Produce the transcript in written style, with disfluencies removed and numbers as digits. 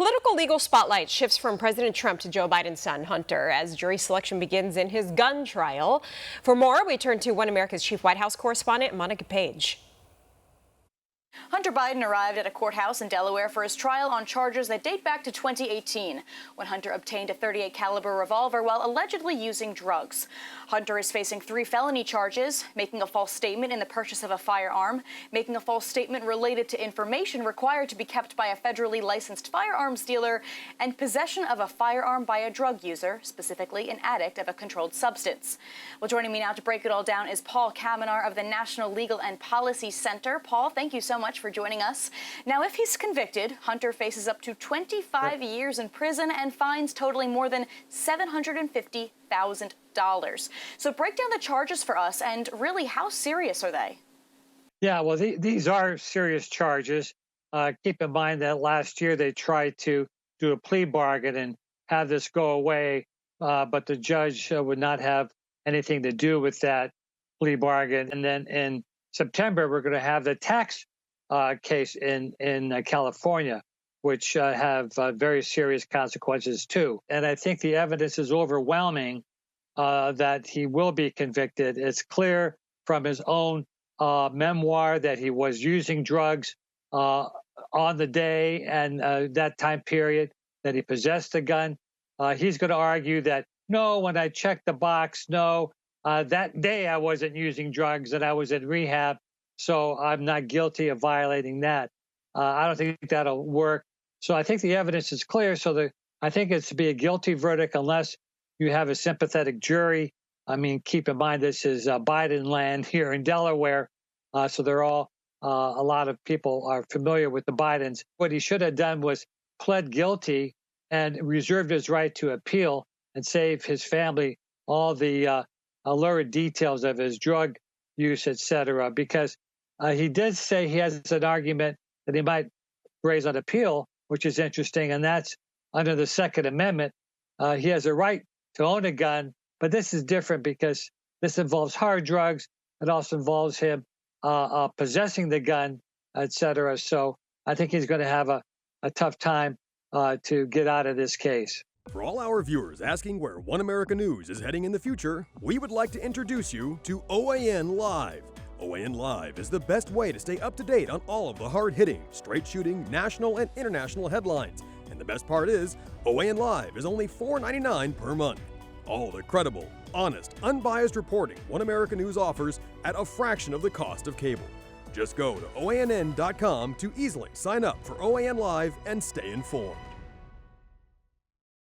Political legal spotlight shifts from President Trump to Joe Biden's son, Hunter, as jury selection begins in his gun trial. For more, we turn to One America's chief White House correspondent, Monica Page. Hunter Biden arrived at a courthouse in Delaware for his trial on charges that date back to 2018, when Hunter obtained a .38 caliber revolver while allegedly using drugs. Hunter is facing 3 felony charges: making a false statement in the purchase of a firearm, making a false statement related to information required to be kept by a federally licensed firearms dealer, and possession of a firearm by a drug user, specifically an addict of a controlled substance. Well, joining me now to break it all down is Paul Kamenar of the National Legal and Policy Center. Paul, thank you so much for joining us. Now, if he's convicted, Hunter faces up to 25 years in prison and fines totaling more than $750,000. So break down the charges for us, and really, how serious are they? Yeah, well, these are serious charges. Keep in mind that last year they tried to do a plea bargain and have this go away, but the judge would not have anything to do with that plea bargain. And then in September, we're going to have the tax case in California, which have very serious consequences too. And I think the evidence is overwhelming that he will be convicted. It's clear from his own memoir that he was using drugs on the day and that time period that he possessed the gun. He's going to argue that, no, when I checked the box, no, that day I wasn't using drugs and I was in rehab, so I'm not guilty of violating that. I don't think that'll work. So I think the evidence is clear. So I think it's to be a guilty verdict unless you have a sympathetic jury. I mean, keep in mind, this is Biden land here in Delaware. So they're all, a lot of people are familiar with the Bidens. What he should have done was pled guilty and reserved his right to appeal and save his family all the lurid details of his drug use, et cetera, because he did say he has an argument that he might raise on appeal, which is interesting, and that's under the Second Amendment. He has a right to own a gun, but this is different because this involves hard drugs. It also involves him possessing the gun, et cetera. So I think he's going to have a tough time to get out of this case. For all our viewers asking where One America News is heading in the future, we would like to introduce you to OAN Live. OAN Live is the best way to stay up to date on all of the hard-hitting, straight-shooting, national and international headlines. And the best part is, OAN Live is only $4.99 per month. All the credible, honest, unbiased reporting One America News offers at a fraction of the cost of cable. Just go to OANN.com to easily sign up for OAN Live and stay informed.